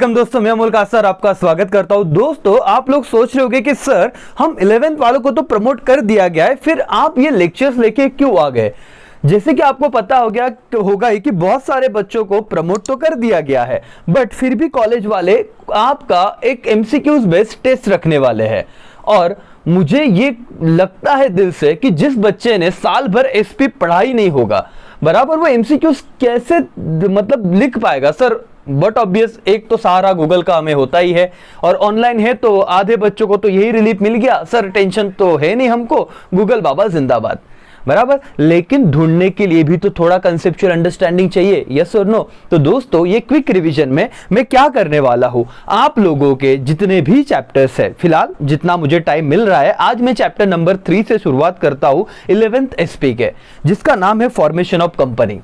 Welcome दोस्तों, मैं अमोल का सर आपका स्वागत करता हूं। दोस्तों, आप लोग सोच रहे होंगे कि सर हम 11th वालों को तो प्रमोट कर दिया गया है, फिर आप ये लेक्चर्स लेके क्यों आ गए। जैसे कि आपको पता होगा ही कि बहुत सारे बच्चों को प्रमोट तो कर दिया गया है, बट फिर भी कॉलेज वाले आपका एक एमसीक्यूज बेस्ड टेस्ट रखने वाले हैं। और मुझे ये लगता है दिल से कि जिस बच्चे ने साल भर एसपी पढ़ा ही नहीं होगा, बराबर वो एमसीक्यूज कैसे मतलब लिख पाएगा सर। बट ऑब्वियस एक तो सहारा गूगल का हमें होता ही है, और ऑनलाइन है तो आधे बच्चों को तो यही रिलीफ मिल गया, सर टेंशन तो है नहीं हमको, गूगल बाबा जिंदाबाद, बराबर। लेकिन ढूंढने के लिए भी तो थोड़ा कंसेप्चुअल अंडरस्टैंडिंग चाहिए, यस और नो। तो दोस्तों, ये क्विक रिवीजन में मैं क्या करने वाला हूं, आप लोगों के जितने भी चैप्टर्स है, फिलहाल जितना मुझे टाइम मिल रहा है, आज मैं चैप्टर नंबर 3 से शुरुआत करता हूं 11th एसपी के, जिसका नाम है फॉर्मेशन ऑफ कंपनी।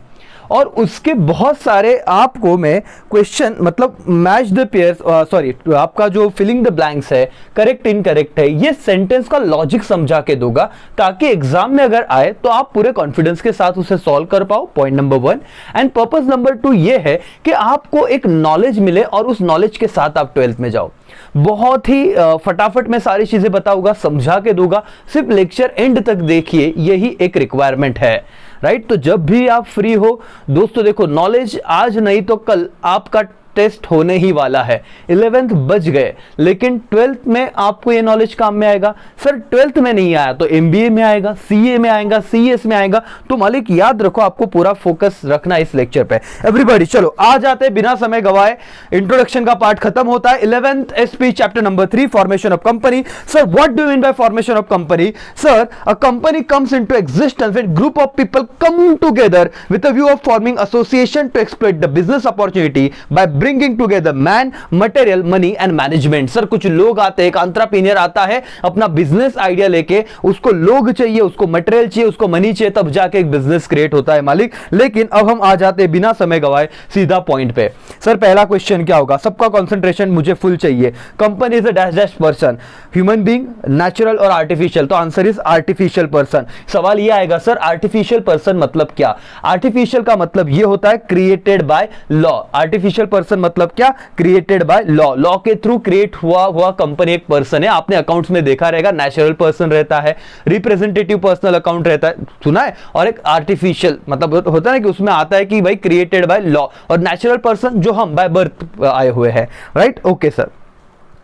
और उसके बहुत सारे आपको मैं क्वेश्चन मतलब मैच द पेयर्स, सॉरी आपका जो फिलिंग द ब्लैंक्स है, करेक्ट इनकरेक्ट है, ये सेंटेंस का लॉजिक समझा के दूंगा, ताकि एग्जाम में अगर आए तो आप पूरे कॉन्फिडेंस के साथ उसे सॉल्व कर पाओ। Point number 1। And purpose number 2 ये है कि आपको एक नॉलेज मिले और उस नॉलेज के साथ आप 12th में जाओ। बहुत ही फटाफट में सारी चीजें बताऊंगा, समझा के दूंगा, सिर्फ लेक्चर एंड तक देखिए, यही एक रिक्वायरमेंट है, राइट। तो जब भी आप फ्री हो दोस्तों, देखो नॉलेज आज नहीं तो कल आपका टेस्ट होने ही वाला है। 11th बच गए, लेकिन 12th में आपको ये नॉलेज काम में आएगा। सर 12th में नहीं आया तो एमबीए में आएगा, सीए में आएगा, सीएस में आएगा। तो मालिक याद रखो, आपको पूरा फोकस रखना इस लेक्चर पे। एवरीबॉडी चलो आ जाते हैं बिना समय गवाए, इंट्रोडक्शन का पार्ट खत्म होता है। 11th SP chapter number 3 formation of company. Sir what do you mean by formation of company? Sir a company comes into existence when group of people come together with a view of forming association to exploit the business opportunity by bringing together man, material, money and management. Sir कुछ लोग आते हैं, एक entrepreneur आता है अपना business idea लेके, उसको लोग चाहिए, उसको मटेरियल चाहिए, उसको मनी चाहिए, तब जाके एक बिजनेस क्रिएट होता है मालिक। लेकिन अब हम आ जाते हैं बिना समय गवाए सीधा पॉइंट पे। सर पहला क्वेश्चन क्या होगा, सबका कंसंट्रेशन मुझे फुल चाहिए। Company is a dash dash person, human being, natural और आर्टिफिशियल। तो आंसर इज आर्टिफिशियल पर्सन। सवाल ये आएगा सर आर्टिफिशियल पर्सन मतलब क्या? आर्टिफिशियल का मतलब ये होता है created by law. Artificial person मतलब क्या? Created by law. लॉ के थ्रू क्रिएट हुआ कंपनी एक पर्सन है। आपने अकाउंट्स में देखा रहेगा, नेचुरल पर्सन रहता है, रिप्रेजेंटेटिव पर्सनल अकाउंट रहता है, सुना है, और एक आर्टिफिशियल मतलब होता है कि उसमें आता है कि भाई क्रिएटेड बाय लॉ, और नेचुरल पर्सन जो हम बाय बर्थ आए हुए हैं, राइट। ओके सर,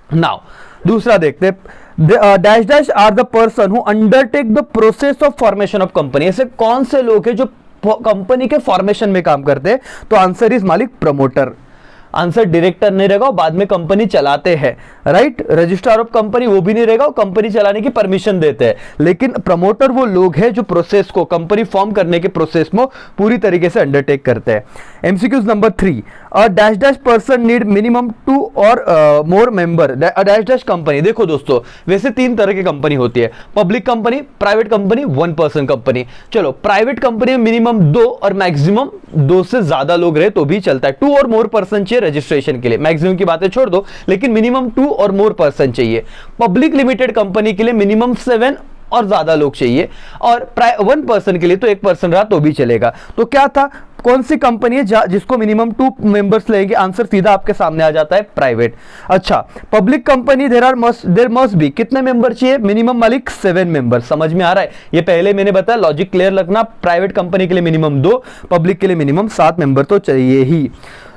नाउ दूसरा देखते हैं। Dash dash are the person who undertake the process of formation of company. ऐसे कौन से लोग हैं जो कंपनी के फॉर्मेशन में काम करते हैं? तो आंसर इज मालिक प्रमोटर। आंसर डायरेक्टर नहीं रहेगा, बाद में कंपनी चलाते हैं, राइट। रजिस्ट्रार ऑफ कंपनी वो भी नहीं रहेगा, वो कंपनी चलाने की परमिशन देते हैं। लेकिन प्रमोटर वो लोग हैं जो प्रोसेस को, कंपनी फॉर्म करने के प्रोसेस में पूरी तरीके से अंडरटेक करते हैं। MCQs number 3। A dash dash person need minimum 2 और मोर मेंबर। डैश डैश कंपनी, देखो दोस्तों वैसे 3 तरह की कंपनी होती है, public company, private company, 1 person company. चलो प्राइवेट कंपनी में मिनिमम 2 और मैक्सिमम 2 से ज्यादा लोग रहे तो भी चलता है। 2 और मोर पर्सन चाहिए रजिस्ट्रेशन के लिए, मैक्सिमम की बातें छोड़ दो, लेकिन मिनिमम 2 और मोर पर्सन चाहिए। पब्लिक लिमिटेड कंपनी के लिए मिनिमम 7 और ज्यादा लोग चाहिए, और 1 पर्सन के लिए तो 1 पर्सन रहा तो भी चलेगा। तो क्या था, कौन सी कंपनी है जिसको मिनिमम 2 मेंबर्स लेंगे? आंसर सीधा आपके सामने आ जाता है, प्राइवेट। अच्छा, public company there must be कितने मेंबर चाहिए? मिनिमम मालिक 7 मेंबर। समझ में आ रहा है? ये पहले मैंने बताया, लॉजिक क्लियर रखना। प्राइवेट कंपनी के लिए मिनिमम 2, पब्लिक के लिए मिनिमम 7 मेंबर तो चाहिए ही।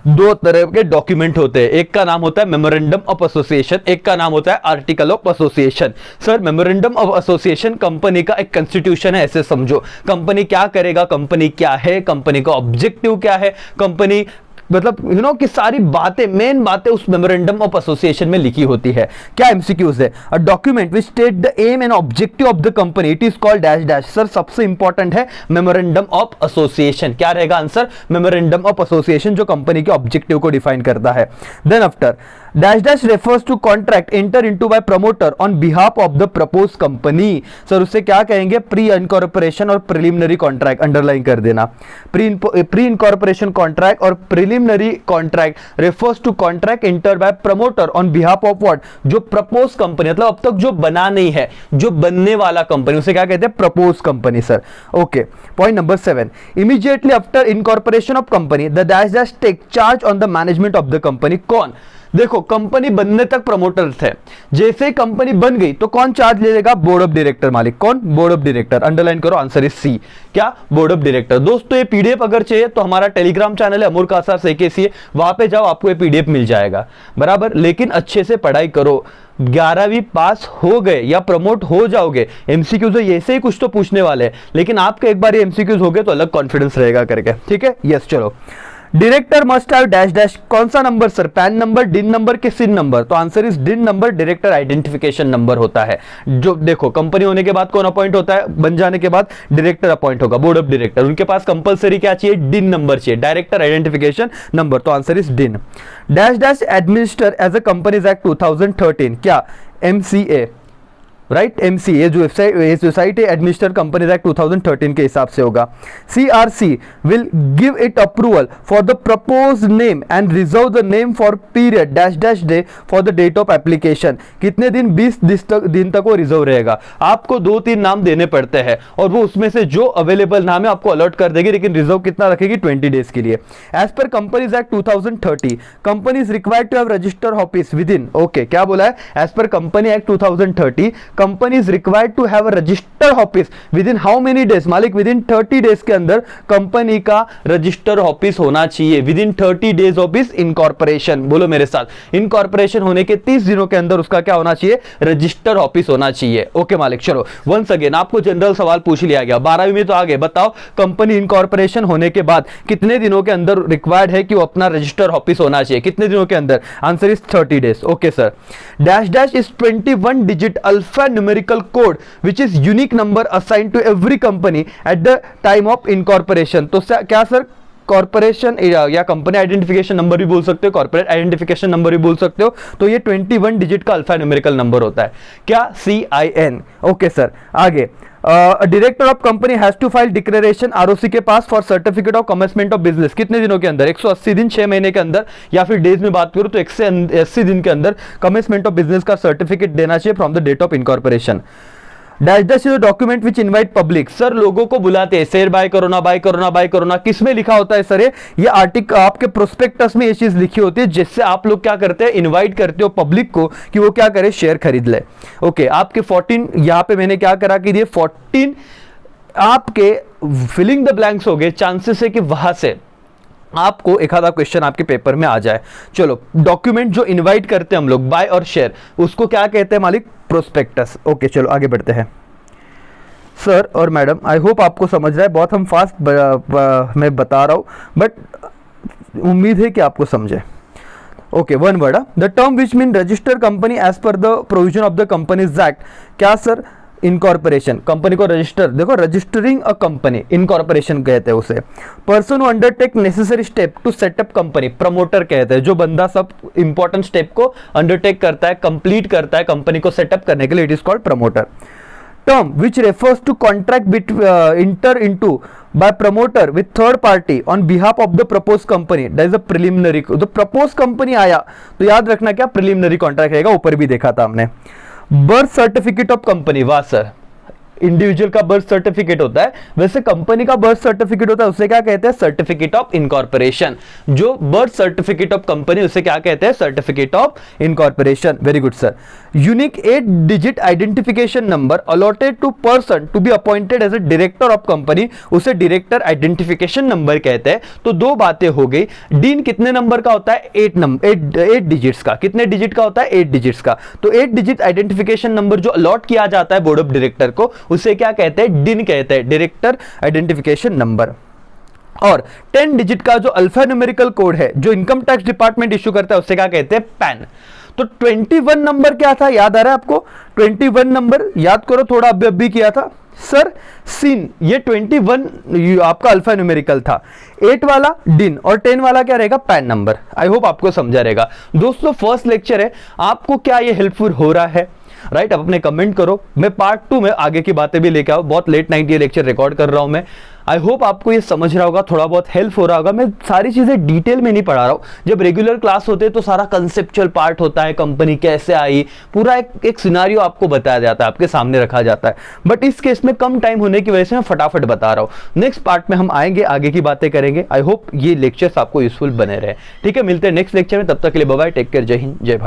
2 तरह के डॉक्यूमेंट होते हैं, एक का नाम होता है मेमोरेंडम ऑफ एसोसिएशन, एक का नाम होता है article of association. Sir memorandum of association company का एक कॉन्स्टिट्यूशन है, ऐसे समझो। कंपनी क्या करेगा, कंपनी क्या है, कंपनी का ऑब्जेक्टिव क्या है, कंपनी मतलब कि सारी बातें, मेन बातें उस मेमोरेंडम ऑफ एसोसिएशन में लिखी होती है। क्या एमसीक्यूज है? A document which state the aim and objective of the company, it is called dash dash. Sir सबसे इंपॉर्टेंट है मेमोरेंडम ऑफ एसोसिएशन। क्या रहेगा आंसर? मेमोरेंडम ऑफ एसोसिएशन, जो कंपनी के ऑब्जेक्टिव को डिफाइन करता है। Then after dash dash refers to contract enter into by promoter on behalf of the propose company. Sir उससे क्या कहेंगे? प्री इनकॉर्पोरेशन और प्रिलिमिनरी कॉन्ट्रैक्ट, अंडरलाइन कर देना। प्री इनकॉर्पोरेशन कॉन्ट्रैक्ट और preliminary contract refers to contract enter by promoter on behalf of what? जो propose company, मतलब अब तक जो बना नहीं है, जो बनने वाला कंपनी, उसे क्या कहते हैं? Propose company. Sir okay, point number 7। Immediately after incorporation of company the dash dash take charge on the management of the company. कौन? देखो कंपनी बनने तक प्रमोटर थे, जैसे ही कंपनी बन गई तो कौन चार्ज ले लेगा? बोर्ड ऑफ डायरेक्टर मालिक। कौन? Board of director. अंडरलाइन करो, आंसर इज सी। क्या? Board of director. दोस्तों ये पीडीएफ अगर चाहिए तो हमारा टेलीग्राम चैनल है अमूर कासार सेकेसी, वहां पे जाओ, आपको ये पीडीएफ मिल जाएगा, बराबर। लेकिन अच्छे से पढ़ाई करो, 11वीं पास हो गए या प्रमोट हो जाओगे, एमसीक्यूज ऐसे ही कुछ तो पूछने वाले हैं, लेकिन आपके एक बार ये एमसीक्यूज हो गए तो अलग कॉन्फिडेंस रहेगा करके, ठीक है। यस, चलो। Director must have dash dash, कौन सा नंबर सर? पैन नंबर, डिन नंबर के सिन नंबर? तो आंसर इज डिन नंबर, डायरेक्टर आइडेंटिफिकेशन नंबर होता है। जो देखो कंपनी होने के बाद कौन अपॉइंट होता है? बन जाने के बाद डायरेक्टर अपॉइंट होगा, बोर्ड ऑफ डायरेक्टर। उनके पास कंपलसरी क्या चाहिए? डिन नंबर चाहिए, डायरेक्टर आइडेंटिफिकेशन नंबर। तो answer is DIN. Dash dash administer as a companies act 2013, क्या? MCA, right. एमसीए जो सोसाइटी एडमिनिस्टर कंपनीज एक्ट 2013 के हिसाब से होगा। CRC will give it approval for the propose name and reserve the name for period dash dash day for the date of application. कितने दिन? 20 दिन तक वो रिजर्व रहेगा। आपको 2-3 नाम देने पड़ते हैं और वो उसमें से जो अवेलेबल नाम है आपको अलर्ट कर देगी, लेकिन रिजर्व कितना रखेगी? 20 डेज के लिए। As per companies act 2030 companies required to have register office within, okay क्या बोला है? As per company act 2030 company is required to have a register office within how many days मालिक? Within 30 days के अंदर company का register office होना चाहिए, within 30 days of इस इनकॉर्पोरेशन। बोलो मेरे साथ, इनकॉर्पोरेशन होने के 30 दिनों के अंदर उसका क्या होना चाहिए? रजिस्टर ऑफिस होना चाहिए। ओके मालिक, चलो वंस अगेन आपको जनरल सवाल पूछ लिया गया, 12वीं में तो आगे बताओ कंपनी इनकॉर्पोरेशन होने के बाद कितने दिनों के अंदर रिक्वायर्ड है कि वो अपना रजिस्टर ऑफिस होना चाहिए? कितने दिनों के अंदर? Answer is 30 days. Okay sir. Dash dash is 21 digit alpha numerical code which is unique number assigned to every company at the time of incorporation. तो क्या सर? कॉर्पोरेशन या कंपनी आइडेंटिफिकेशन नंबर भी बोल सकते हो, कॉर्पोरेट आइडेंटिफिकेशन नंबर भी बोल सकते हो। तो ये 21 डिजिट का अल्फा न्यूमेरिकल नंबर होता है। क्या? CIN। ओके सर, आगे। Director of company has to file declaration ROC के पास for certificate of commencement of business. कितने दिनों के अंदर? 180 दिन, 6 महीने के अंदर, या फिर डेज में बात करूं तो 180 दिन के अंदर कमेंसमेंट ऑफ बिजनेस का सर्टिफिकेट देना चाहिए from the date of incorporation. Dash dash is document which invite public. Sir लोगों को बुलाते हैं, शेयर बाय करो ना, बाय करो ना, बाय करो ना, किस में लिखा होता है सर? ये आर्टिकल आपके प्रोस्पेक्टस में ये चीज लिखी होती है, जिससे आप लोग क्या करते हैं? इनवाइट करते हो पब्लिक को कि वो क्या करे? शेयर खरीद ले। ओके, आपके 14 यहां पे मैंने क्या करा कि 14 आपके फिलिंग द ब्लैंक्स हो गए। चांसेस है कि वहां से आपको एक आधा क्वेश्चन आपके पेपर में आ जाए। चलो, डॉक्यूमेंट जो इनवाइट करते हैं हम लोग, बाय और शेयर, उसको क्या कहते हैं मालिक? प्रोस्पेक्टस। ओके चलो आगे बढ़ते हैं। सर और मैडम आई होप आपको समझ रहा है, बहुत हम फास्ट मैं बता रहा हूं, बट उम्मीद है कि आपको समझे। Okay, one word, the term which mean register company as per the provision of the companies act. क्या सर? इनकॉर्पोरेशन। कंपनी को रजिस्टर, देखो रजिस्टरिंग अ कंपनी, इनकॉर्पोरेशन कहते हैं उसे। Person who undertake necessary step to set up company, promoter कहते हैं। जो बंदा सब इंपॉर्टेंट स्टेप को अंडरटेक करता है, कंप्लीट करता है कंपनी को सेटअप करने के लिए, it is called promoter. Term which refers to contract enter into by promoter with third party on behalf of the proposed company, that is a preliminary। तो proposed company आया तो याद रखना क्या? preliminary contract रहेगा, ऊपर भी देखा था हमने। बर्थ सर्टिफिकेट ऑफ कंपनी, वाह सर, इंडिविजुअल का बर्थ सर्टिफिकेट होता है, वैसे कंपनी का बर्थ सर्टिफिकेट होता है, उसे क्या कहते हैं? Certificate of incorporation. जो बर्थ सर्टिफिकेट ऑफ कंपनी, उसे क्या कहते हैं? Certificate of incorporation. Very good sir. Unique 8 digit identification number allotted to person to be appointed as a director of company, उसे डायरेक्टर आइडेंटिफिकेशन नंबर कहते हैं। तो दो बातें हो गई। डीन कितने नंबर का होता है? 8 डिजिट्स का। कितने डिजिट का होता है? 8 डिजिट्स का। तो 8 डिजिट आइडेंटिफिकेशन नंबर जो अलॉट किया जाता है बोर्ड ऑफ डायरेक्टर को, उसे क्या कहते हैं? डिन कहते हैं, डायरेक्टर आइडेंटिफिकेशन नंबर। और 10 डिजिट का जो अल्फा न्यूमेरिकल कोड है जो इनकम टैक्स डिपार्टमेंट इश्यू करता है, उसे क्या कहते हैं? पैन। तो 21 नंबर क्या था? याद आ रहा है आपको? 21 नंबर याद करो, थोड़ा अभी किया था सर। सिन, ये 21 आपका अल्फा न्यूमेरिकल था, 8 वाला डिन और 10 वाला क्या रहेगा? Pan number. आई होप आपको समझा रहेगा। दोस्तों फर्स्ट लेक्चर है, आपको क्या ये हेल्पफुल हो रहा है? राइट, अब अपने कमेंट करो। मैं पार्ट 2 में आगे की बातें भी लेके आऊं, बहुत लेट नाइट ये लेक्चर रिकॉर्ड कर रहा हूं मैं। आई होप आपको ये समझ रहा होगा, थोड़ा बहुत हेल्प हो रहा होगा। मैं सारी चीजें डिटेल में नहीं पढ़ा रहा हूँ। जब रेगुलर क्लास होते हैं तो सारा कंसेप्चुअल पार्ट होता है, कंपनी कैसे आई, पूरा एक सिनारियो आपको बताया जाता है, आपके सामने रखा जाता है। बट इस केस में कम टाइम होने की वजह से मैं फटाफट बता रहा हूँ। नेक्स्ट पार्ट में हम आएंगे, आगे की बातें करेंगे। आई होप ये लेक्चर्स आपको यूजफुल बने रहे। ठीक है, मिलते हैं नेक्स्ट लेक्चर में, तब तक के लिए बाय बाय, टेक केयर, जय हिंद, जय भारत।